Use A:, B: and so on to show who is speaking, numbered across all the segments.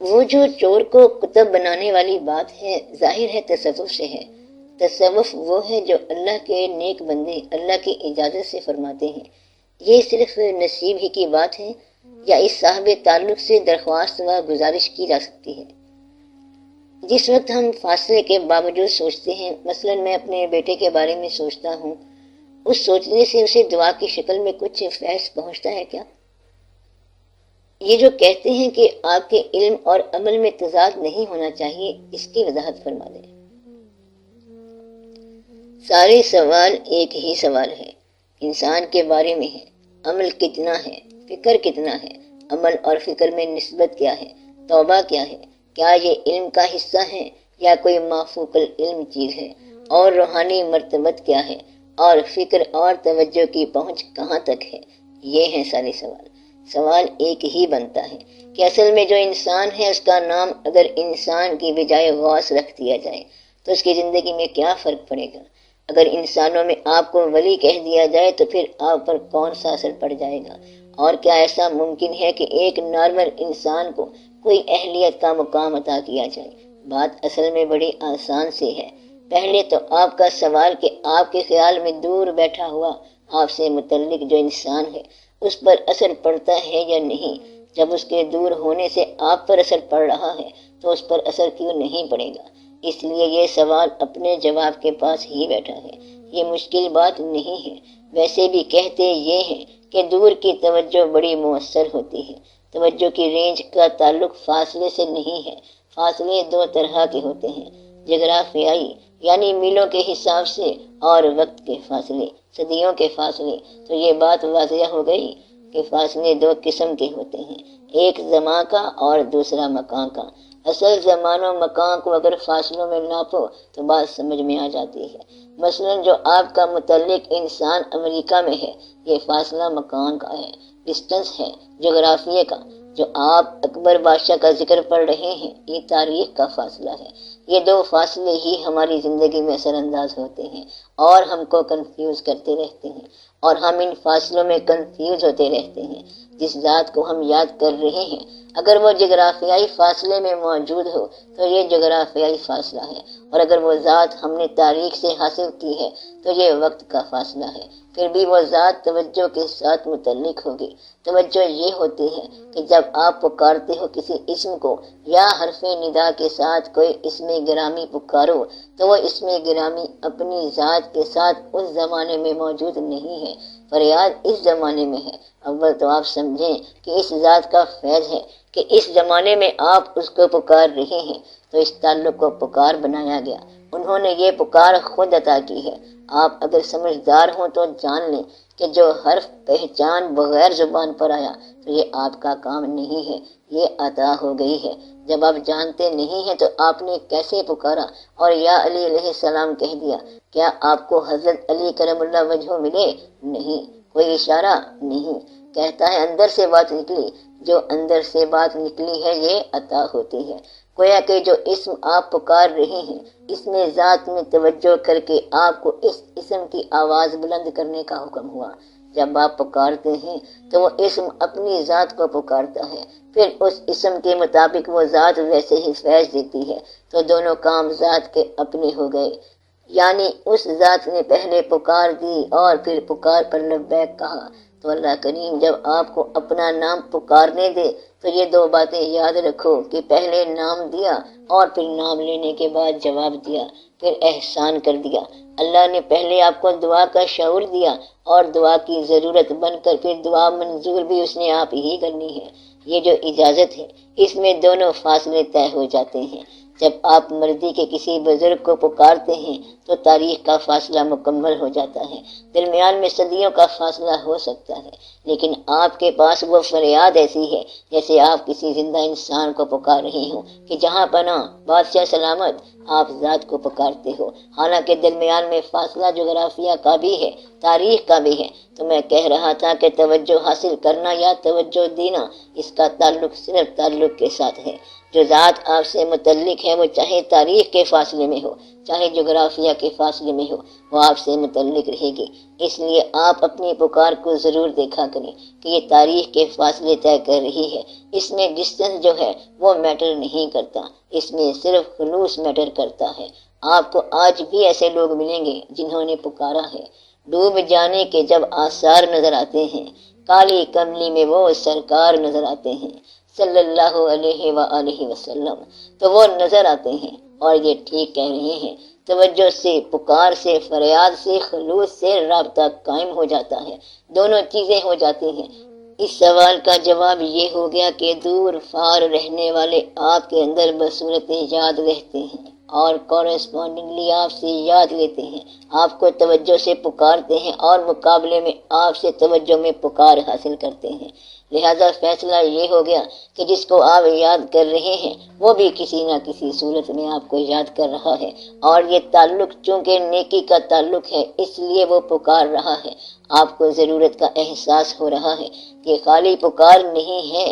A: وہ جو چور کو کتب بنانے والی بات ہے ظاہر ہے تصوف سے ہے۔ تصوف وہ ہے جو اللہ کے نیک بندے اللہ کی اجازت سے فرماتے ہیں۔ یہ صرف نصیب ہی کی بات ہے یا اس صاحب تعلق سے درخواست و گزارش کی جا سکتی ہے؟ جس وقت ہم فاصلے کے باوجود سوچتے ہیں، مثلا میں اپنے بیٹے کے بارے میں سوچتا ہوں، اس سوچنے سے اسے دعا کی شکل میں کچھ فیض پہنچتا ہے کیا؟ یہ جو کہتے ہیں کہ آپ کے علم اور عمل میں تضاد نہیں ہونا چاہیے، اس کی وضاحت فرما دیں۔ سارے سوال ایک ہی سوال ہے، انسان کے بارے میں ہے۔ عمل کتنا ہے، فکر کتنا ہے، عمل اور فکر میں نسبت کیا ہے، توبہ کیا ہے، کیا یہ علم کا حصہ ہے یا کوئی مافوق العلم چیز ہے، اور روحانی مرتبت کیا ہے، اور فکر اور توجہ کی پہنچ کہاں تک ہے؟ یہ ہیں سارے سوال۔ سوال ایک ہی بنتا ہے کہ اصل میں جو انسان ہے اس کا نام اگر انسان کی بجائے غوث رکھ دیا جائے تو اس کی زندگی میں کیا فرق پڑے گا؟ اگر انسانوں میں آپ کو ولی کہہ دیا جائے تو پھر آپ پر کون سا اثر پڑ جائے گا؟ اور کیا ایسا ممکن ہے کہ ایک نارمل انسان کو کوئی اہلیت کا مقام عطا کیا جائے؟ بات اصل میں بڑی آسان سی ہے۔ پہلے تو آپ کا سوال کہ آپ کے خیال میں دور بیٹھا ہوا آپ سے متعلق جو انسان ہے اس پر اثر پڑتا ہے یا نہیں؟ جب اس کے دور ہونے سے آپ پر اثر پڑ رہا ہے تو اس پر اثر کیوں نہیں پڑے گا؟ اس لیے یہ سوال اپنے جواب کے پاس ہی بیٹھا ہے، یہ مشکل بات نہیں ہے۔ ویسے بھی کہتے یہ ہیں کہ دور کی توجہ بڑی مؤثر ہوتی ہے۔ توجہ کی رینج کا تعلق فاصلے سے نہیں ہے۔ فاصلے دو طرح کے ہوتے ہیں، جغرافیائی یعنی میلوں کے حساب سے، اور وقت کے فاصلے، صدیوں کے فاصلے۔ تو یہ بات واضح ہو گئی کہ فاصلے دو قسم کے ہوتے ہیں، ایک زمان کا اور دوسرا مکان کا۔ اصل زمان و مکان کو اگر فاصلوں میں ناپو تو بات سمجھ میں آ جاتی ہے۔ مثلا جو آپ کا متعلق انسان امریکہ میں ہے، یہ فاصلہ مکان کا ہے، ڈسٹنس ہے، جغرافیے کا۔ جو آپ اکبر بادشاہ کا ذکر پڑھ رہے ہیں، یہ تاریخ کا فاصلہ ہے۔ یہ دو فاصلے ہی ہماری زندگی میں اثر انداز ہوتے ہیں اور ہم کو کنفیوز کرتے رہتے ہیں، اور ہم ان فاصلوں میں کنفیوز ہوتے رہتے ہیں۔ جس ذات کو ہم یاد کر رہے ہیں اگر وہ جغرافیائی فاصلے میں موجود ہو تو یہ جغرافیائی فاصلہ ہے، اور اگر وہ ذات ہم نے تاریخ سے حاصل کی ہے تو یہ وقت کا فاصلہ ہے۔ پھر بھی وہ ذات توجہ کے ساتھ متعلق ہوگی۔ توجہ یہ ہوتی ہے کہ جب آپ پکارتے ہو کسی اسم کو یا حرف ندا کے ساتھ کوئی اسم گرامی پکارو تو وہ اسم گرامی اپنی ذات کے ساتھ اس زمانے میں موجود نہیں ہے، فریاد اس زمانے میں ہے۔ اول تو آپ سمجھیں کہ اس ذات کا فیض ہے کہ اس زمانے میں آپ اس کو پکار رہے ہیں، تو اس تعلق کو پکار بنایا گیا۔ انہوں نے یہ پکار خود عطا کی ہے۔ آپ اگر سمجھدار ہوں تو جان لیں کہ جو حرف پہچان بغیر زبان پر آیا تو یہ آپ کا کام نہیں ہے، یہ عطا ہو گئی ہے۔ جب آپ جانتے نہیں ہیں تو آپ نے کیسے پکارا اور یا علی علیہ السلام کہہ دیا؟ کیا آپ کو حضرت علی کرم اللہ وجہ ملے؟ نہیں۔ کوئی اشارہ؟ نہیں۔ کہتا ہے اندر سے بات نکلی۔ جو اندر سے بات نکلی ہے یہ عطا ہوتی ہے۔ گویا کہ جو اسم آپ پکار رہے ہیں اس میں ذات میں توجہ کر کے آپ کو اس اسم کی آواز بلند کرنے کا حکم ہوا۔ جب آپ پکارتے ہیں تو وہ اسم اپنی ذات کو پکارتا ہے، پھر اس اسم کے مطابق وہ ذات ویسے ہی فیض دیتی ہے، تو دونوں کام ذات کے اپنے ہو گئے۔ یعنی اس ذات نے پہلے پکار دی اور پھر پکار پر لبیک کہا۔ تو اللہ کریم جب آپ کو اپنا نام پکارنے دے تو یہ دو باتیں یاد رکھو کہ پہلے نام دیا اور پھر نام لینے کے بعد جواب دیا، پھر احسان کر دیا۔ اللہ نے پہلے آپ کو دعا کا شعور دیا اور دعا کی ضرورت بن کر پھر دعا منظور بھی اس نے آپ ہی کرنی ہے۔ یہ جو اجازت ہے اس میں دونوں فاصلے طے ہو جاتے ہیں۔ جب آپ مرضی کے کسی بزرگ کو پکارتے ہیں تو تاریخ کا فاصلہ مکمل ہو جاتا ہے، درمیان میں صدیوں کا فاصلہ ہو سکتا ہے، لیکن آپ کے پاس وہ فریاد ایسی ہے جیسے آپ کسی زندہ انسان کو پکار رہے ہوں کہ جہاں پناہ بادشاہ سلامت، آپ ذات کو پکارتے ہو۔ حالانکہ درمیان میں فاصلہ جغرافیہ کا بھی ہے، تاریخ کا بھی ہے۔ تو میں کہہ رہا تھا کہ توجہ حاصل کرنا یا توجہ دینا، اس کا تعلق صرف تعلق کے ساتھ ہے۔ جو ذات آپ سے متعلق ہے وہ چاہے تاریخ کے فاصلے میں ہو، چاہے جغرافیہ کے فاصلے میں ہو، وہ آپ سے متعلق رہے گی۔ اس لیے آپ اپنی پکار کو ضرور دیکھا کریں کہ یہ تاریخ کے فاصلے طے کر رہی ہے۔ اس میں ڈسٹنس جو ہے وہ میٹر نہیں کرتا، اس میں صرف خلوص میٹر کرتا ہے۔ آپ کو آج بھی ایسے لوگ ملیں گے جنہوں نے پکارا ہے۔ ڈوب جانے کے جب آثار نظر آتے ہیں، کالی کملی میں وہ سرکار نظر آتے ہیں صلی اللہ علیہ وآلہ وسلم، تو وہ نظر آتے ہیں۔ اور یہ ٹھیک کہہ رہے ہیں، توجہ سے، پکار سے، فریاد سے، خلوص سے رابطہ قائم ہو جاتا ہے، دونوں چیزیں ہو جاتی ہیں۔ اس سوال کا جواب یہ ہو گیا کہ دور فار رہنے والے آپ کے اندر بصورت یاد رہتے ہیں اور کورسپونڈنگلی آپ سے یاد لیتے ہیں، آپ کو توجہ سے پکارتے ہیں اور مقابلے میں آپ سے توجہ میں پکار حاصل کرتے ہیں۔ لہذا فیصلہ یہ ہو گیا کہ جس کو آپ یاد کر رہے ہیں وہ بھی کسی نہ کسی صورت میں آپ کو یاد کر رہا ہے، اور یہ تعلق چونکہ نیکی کا تعلق ہے اس لیے وہ پکار رہا ہے۔ آپ کو ضرورت کا احساس ہو رہا ہے کہ خالی پکار نہیں ہے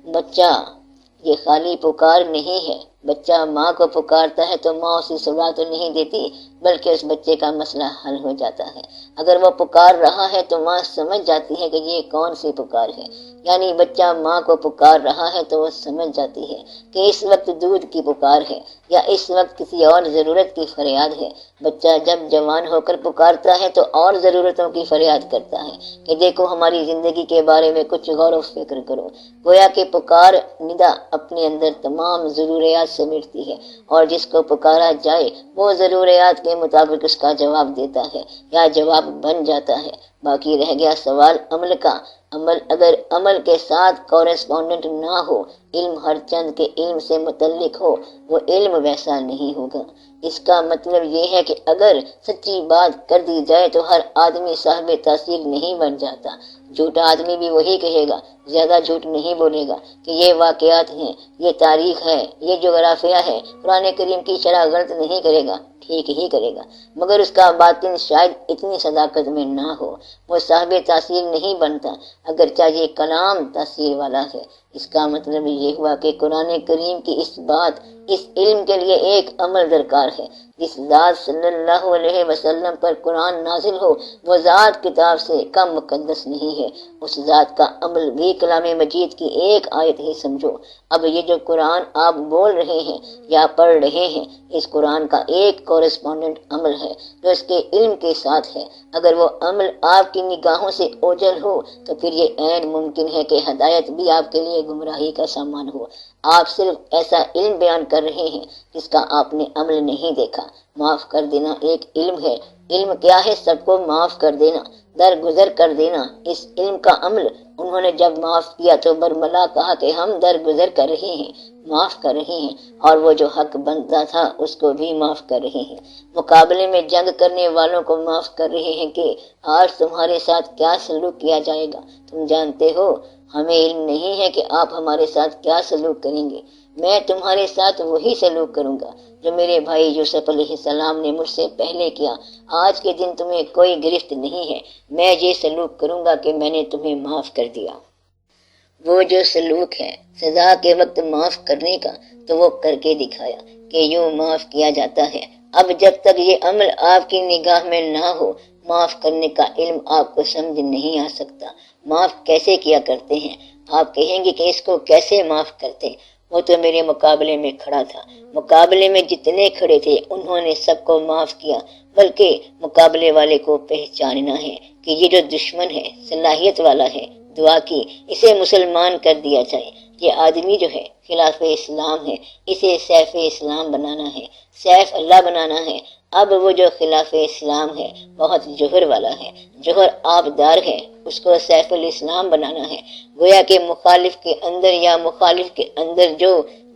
A: بچہ، یہ خالی پکار نہیں ہے بچہ ماں کو پکارتا ہے تو ماں اسے سلا تو نہیں دیتی، بلکہ اس بچے کا مسئلہ حل ہو جاتا ہے۔ اگر وہ پکار رہا ہے تو ماں سمجھ جاتی ہے کہ یہ کون سی پکار ہے، یعنی بچہ ماں کو پکار رہا ہے تو وہ سمجھ جاتی ہے کہ اس وقت دودھ کی پکار ہے یا اس وقت کسی اور ضرورت کی فریاد ہے۔ بچہ جب جوان ہو کر پکارتا ہے تو اور ضرورتوں کی فریاد کرتا ہے کہ دیکھو ہماری زندگی کے بارے میں کچھ غور و فکر کرو۔ گویا کہ پکار ندا اپنے اندر تمام ضروریات سمیٹتی ہے، اور جس کو پکارا جائے وہ ضروریات کے مطابق اس کا جواب دیتا ہے یا جواب بن جاتا ہے۔ باقی رہ گیا سوال عمل کا۔ عمل اگر عمل کے ساتھ کورسپونڈنٹ نہ ہو، علم ہر چند کے علم سے متعلق ہو، وہ علم ویسا نہیں ہوگا۔ اس کا مطلب یہ ہے کہ اگر سچی بات کر دی جائے تو ہر آدمی صاحب تاثیر نہیں بن جاتا۔ جھوٹا آدمی بھی وہی کہے گا، زیادہ جھوٹ نہیں بولے گا کہ یہ واقعات ہیں، یہ تاریخ ہے، یہ جغرافیہ ہے، قرآن کریم کی شرح غلط نہیں کرے گا، ٹھیک ہی کرے گا، مگر اس کا باطن شاید اتنی صداقت میں نہ ہو، وہ صاحب تاثیر نہیں بنتا، اگرچہ یہ کلام تاثیر والا ہے۔ اس کا مطلب یہ ہوا کہ قرآن کریم کی اس بات، اس علم کے لیے ایک عمل درکار ہے۔ جس ذات صلی اللہ علیہ وسلم پر قرآن نازل ہو وہ ذات کتاب سے کم مقدس نہیں ہے، اس ذات کا عمل بھی کلام مجید کی ایک آیت ہی سمجھو۔ اب یہ جو قرآن آپ بول رہے ہیں یا پڑھ رہے ہیں، اس قرآن کا ایک کورسپونڈنٹ عمل ہے جو اس کے علم کے ساتھ ہے۔ اگر وہ عمل آپ کی نگاہوں سے اوجھل ہو تو پھر یہ عین ممکن ہے کہ ہدایت بھی آپ کے لیے گمراہی کا سامان ہو۔ آپ صرف ایسا علم بیان کر رہے ہیں جس کا آپ نے عمل نہیں دیکھا۔ معاف کر دینا ایک علم ہے۔ علم کیا ہے؟ سب کو معاف کر دینا، درگزر کر دینا۔ اس علم کا عمل انہوں نے جب معاف کیا تو برملا کہا کہ ہم درگزر کر رہے ہیں، معاف کر رہے ہیں، اور وہ جو حق بنتا تھا اس کو بھی معاف کر رہے ہیں۔ مقابلے میں جنگ کرنے والوں کو معاف کر رہے ہیں کہ آج تمہارے ساتھ کیا سلوک کیا جائے گا تم جانتے ہو، ہمیں علم نہیں ہے کہ آپ ہمارے ساتھ کیا سلوک کریں گے۔ میں تمہارے ساتھ وہی سلوک کروں گا جو میرے بھائی یوسف علیہ السلام نے مجھ سے پہلے کیا۔ آج کے دن تمہیں کوئی گرفت نہیں ہے، میں یہ سلوک کروں گا کہ میں نے تمہیں معاف کر دیا۔ وہ جو سلوک ہے سزا کے وقت معاف کرنے کا، تو وہ کر کے دکھایا کہ یوں معاف کیا جاتا ہے۔ اب جب تک یہ عمل آپ کی نگاہ میں نہ ہو، معاف کرنے کا علم آپ کو سمجھ نہیں آ سکتا۔ معاف کیسے کیا کرتے ہیں؟ آپ کہیں گے کہ اس کو کیسے معاف کرتے؟ وہ تو میرے مقابلے میں کھڑا تھا، مقابلے میں جتنے کھڑے تھے انہوں نے سب کو معاف کیا، بلکہ مقابلے والے کو پہچاننا ہے کہ یہ جو دشمن ہے صلاحیت والا ہے، دعا کی اسے مسلمان کر دیا جائے۔ یہ آدمی جو ہے خلاف اسلام ہے، اسے سیف اسلام بنانا ہے، سیف اللہ بنانا ہے۔ اب وہ جو خلاف اسلام ہے بہت جوہر والا ہے، جوہر آبدار ہے، اس کو سیف الاسلام بنانا ہے۔ گویا کہ مخالف کے اندر یا مخالف کے اندر جو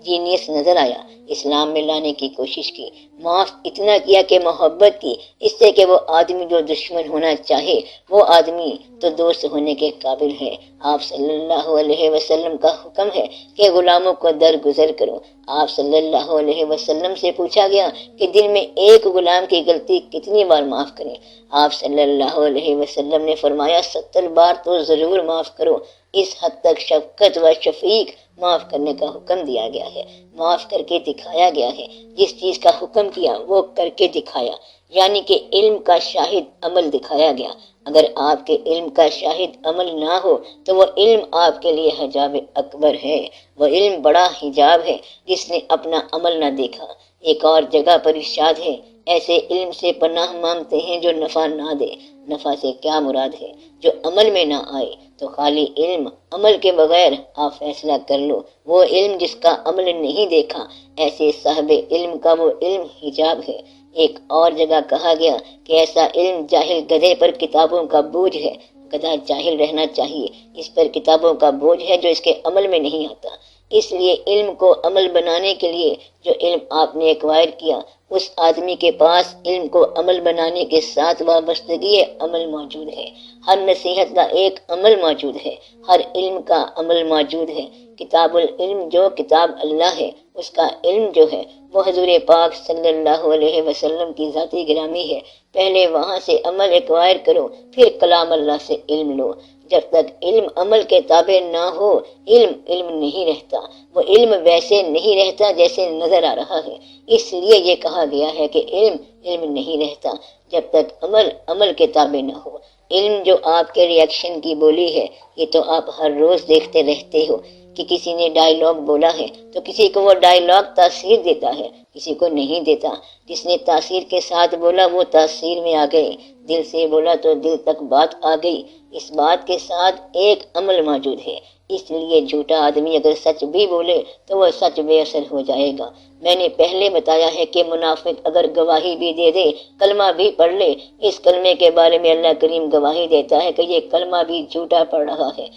A: جینیس نظر آیا، اسلام میں لانے کی کوشش کی، معاف اتنا کیا کہ محبت کی، اس سے کہ وہ آدمی جو دشمن ہونا چاہے وہ آدمی تو دوست ہونے کے قابل ہے۔ آپ صلی اللہ علیہ وسلم کا حکم ہے کہ غلاموں کو درگزر کرو۔ آپ صلی اللہ علیہ وسلم سے پوچھا گیا کہ دن میں ایک غلام کی غلطی کتنی بار معاف کریں؟ آپ صلی اللہ علیہ وسلم نے فرمایا 70 بار تو ضرور معاف کرو۔ اس حد تک شفقت و شفیق معاف کرنے کا حکم دیا گیا ہے، معاف کر کے دکھایا گیا ہے، جس چیز کا حکم کیا وہ کر کے دکھایا، یعنی کہ علم کا شاہد عمل دکھایا گیا۔ اگر آپ کے علم کا شاہد عمل نہ ہو تو وہ علم آپ کے لیے حجاب اکبر ہے، وہ علم بڑا حجاب ہے جس نے اپنا عمل نہ دیکھا۔ ایک اور جگہ پر ارشاد ہے، ایسے علم سے پناہ مانگتے ہیں جو نفع نہ دے۔ نفع سے کیا مراد ہے؟ جو عمل میں نہ آئے۔ تو خالی علم، عمل کے بغیر آپ فیصلہ کر لو، وہ علم جس کا عمل نہیں دیکھا، ایسے صاحب علم کا وہ علم حجاب ہے۔ ایک اور جگہ کہا گیا کہ ایسا علم جاہل گدھے پر کتابوں کا بوجھ ہے۔ گدھا جاہل رہنا چاہیے، اس پر کتابوں کا بوجھ ہے جو اس کے عمل میں نہیں آتا۔ اس لیے علم کو عمل بنانے کے لیے جو علم آپ نے ایکوائر کیا، اس آدمی کے پاس علم کو عمل بنانے کے ساتھ وابستگی عمل موجود ہے۔ ہر نصیحت کا ایک عمل موجود ہے، ہر علم کا عمل موجود ہے۔ کتاب العلم جو کتاب اللہ ہے، اس کا علم جو ہے وہ حضور پاک صلی اللہ علیہ وسلم کی ذاتی گرامی ہے۔ پہلے وہاں سے عمل ایکوائر کرو، پھر کلام اللہ سے علم لو۔ جب تک علم عمل کے تابع نہ ہو، علم علم نہیں رہتا، وہ علم ویسے نہیں رہتا جیسے نظر آ رہا ہے۔ اس لیے یہ کہا گیا ہے کہ علم علم نہیں رہتا جب تک عمل عمل کے تابع نہ ہو۔ علم جو آپ کے ری ایکشن کی بولی ہے، یہ تو آپ ہر روز دیکھتے رہتے ہو کہ کسی نے ڈائیلاگ بولا ہے تو کسی کو وہ ڈائیلاگ تاثیر دیتا ہے، کسی کو نہیں دیتا۔ جس نے تاثیر کے ساتھ بولا وہ تاثیر میں آ گئے، دل سے بولا تو دل تک بات آ گئی۔ اس بات کے ساتھ ایک عمل موجود ہے، اس لیے جھوٹا آدمی اگر سچ بھی بولے تو وہ سچ بے اثر ہو جائے گا۔ میں نے پہلے بتایا ہے کہ منافق اگر گواہی بھی دے دے، کلمہ بھی پڑھ لے، اس کلمے کے بارے میں اللہ کریم گواہی دیتا ہے کہ یہ کلمہ بھی جھوٹا پڑھ رہا ہے۔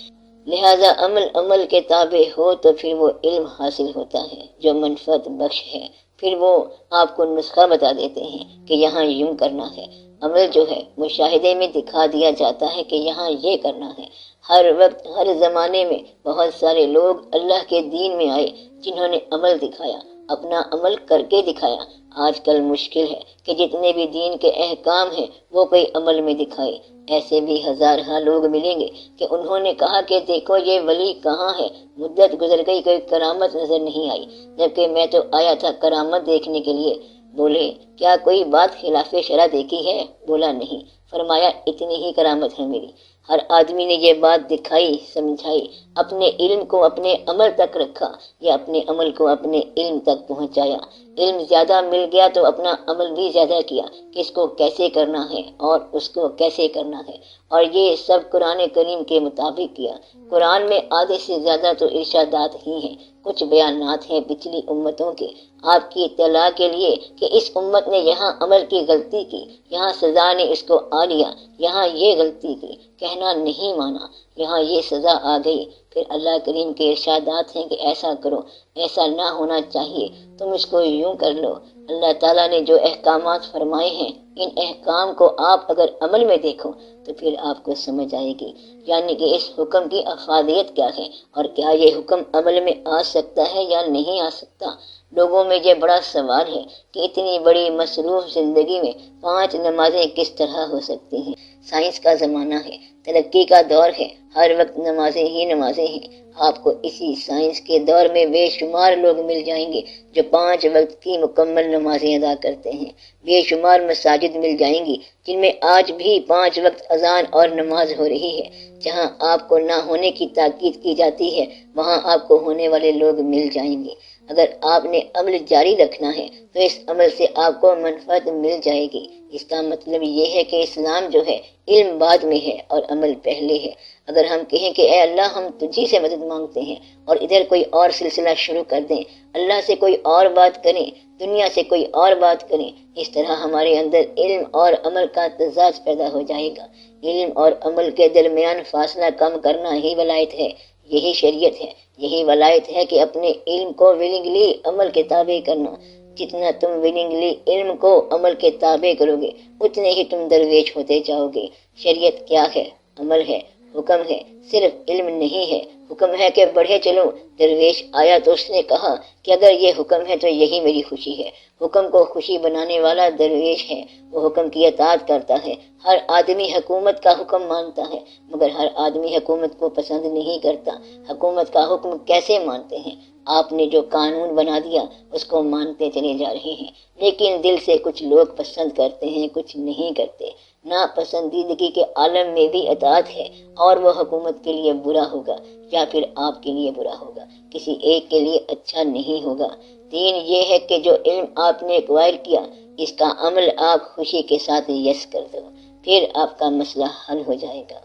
A: لہذا عمل عمل کے تابع ہو تو پھر وہ علم حاصل ہوتا ہے جو منفعت بخش ہے۔ پھر وہ آپ کو نسخہ بتا دیتے ہیں کہ یہاں یوں کرنا ہے۔ عمل جو ہے مشاہدے میں دکھا دیا جاتا ہے کہ یہاں یہ کرنا ہے۔ ہر وقت ہر زمانے میں بہت سارے لوگ اللہ کے دین میں آئے جنہوں نے عمل دکھایا، اپنا عمل کر کے دکھایا۔ آج کل مشکل ہے کہ جتنے بھی دین کے احکام ہیں وہ کوئی عمل میں دکھائے۔ ایسے بھی ہزارہ لوگ ملیں گے کہ انہوں نے کہا کہ دیکھو یہ ولی کہاں ہے، مدت گزر گئی کوئی کرامت نظر نہیں آئی، جبکہ میں تو آیا تھا کرامت دیکھنے کے لیے۔ بولے کیا کوئی بات خلاف شرع دیکھی ہے؟ بولا نہیں۔ فرمایا اتنی ہی کرامت ہے میری۔ ہر آدمی نے یہ بات دکھائی، سمجھائی، اپنے علم کو اپنے عمل تک رکھا یا اپنے عمل کو اپنے علم تک پہنچایا۔ علم زیادہ مل گیا تو اپنا عمل بھی زیادہ کیا کہ اس کو کیسے کرنا ہے اور اس کو کیسے کرنا ہے، اور یہ سب قرآن کریم کے مطابق کیا۔ قرآن میں آدھے سے زیادہ تو ارشادات ہی ہیں، کچھ بیانات ہیں پچھلی امتوں کے، آپ کی اطلاع کے لیے کہ اس امت نے یہاں عمل کی غلطی کی، یہاں سزا نے اس کو آ لیا، یہاں یہ غلطی کی، کہنا نہیں مانا، یہاں یہ سزا آ گئی۔ پھر اللہ کریم کے ارشادات ہیں کہ ایسا کرو، ایسا نہ ہونا چاہیے، تم اس کو یوں کر لو۔ اللہ تعالیٰ نے جو احکامات فرمائے ہیں، ان احکام کو آپ اگر عمل میں دیکھو تو پھر آپ کو سمجھ آئے گی، یعنی کہ اس حکم کی افادیت کیا ہے اور کیا یہ حکم عمل میں آ سکتا ہے یا نہیں آ سکتا۔ لوگوں میں یہ بڑا سوال ہے کہ اتنی بڑی مصروف زندگی میں 5 نمازیں کس طرح ہو سکتی ہیں۔ سائنس کا زمانہ ہے، ترقی کا دور ہے، ہر وقت نمازیں ہی نمازیں ہیں۔ آپ کو اسی سائنس کے دور میں بے شمار لوگ مل جائیں گے جو 5 وقت کی مکمل نمازیں ادا کرتے ہیں۔ بے شمار مساجد مل جائیں گی جن میں آج بھی 5 وقت اذان اور نماز ہو رہی ہے۔ جہاں آپ کو نہ ہونے کی تاکید کی جاتی ہے وہاں آپ کو ہونے والے لوگ مل جائیں گے۔ اگر آپ نے عمل جاری رکھنا ہے تو اس عمل سے آپ کو منفعت مل جائے گی۔ اس کا مطلب یہ ہے کہ اسلام جو ہے علم بعد میں ہے اور عمل پہلے ہے۔ اگر ہم کہیں کہ اے اللہ ہم تجھی سے مدد مانگتے ہیں اور ادھر کوئی اور سلسلہ شروع کر دیں، اللہ سے کوئی اور بات کریں، دنیا سے کوئی اور بات کریں، اس طرح ہمارے اندر علم اور عمل کا تضاد پیدا ہو جائے گا۔ علم اور عمل کے درمیان فاصلہ کم کرنا ہی ولایت ہے، یہی شریعت ہے، یہی ولایت ہے کہ اپنے علم کو ولنگلی عمل کے تابع کرنا۔ جتنا تم ولنگلی علم کو عمل کے تابع کرو گے اتنے ہی تم درویش ہوتے جاؤ گے۔ شریعت کیا ہے؟ عمل ہے، حکم ہے، صرف علم نہیں ہے، حکم ہے کہ بڑھے چلو۔ درویش آیا تو اس نے کہا کہ اگر یہ حکم ہے تو یہی میری خوشی ہے۔ حکم کو خوشی بنانے والا درویش ہے، وہ حکم کی اطاعت کرتا ہے۔ ہر آدمی حکومت کا حکم مانتا ہے، مگر ہر آدمی حکومت کو پسند نہیں کرتا۔ حکومت کا حکم کیسے مانتے ہیں؟ آپ نے جو قانون بنا دیا اس کو مانتے چلے جا رہے ہیں، لیکن دل سے کچھ لوگ پسند کرتے ہیں، کچھ نہیں کرتے۔ ناپسندیدگی کے عالم میں بھی اطاعت ہے، اور وہ حکومت کے لیے برا ہوگا یا پھر آپ کے لیے برا ہوگا، کسی ایک کے لیے اچھا نہیں ہوگا۔ دین یہ ہے کہ جو علم آپ نے ایکوائر کیا اس کا عمل آپ خوشی کے ساتھ یس کر دو، پھر آپ کا مسئلہ حل ہو جائے گا۔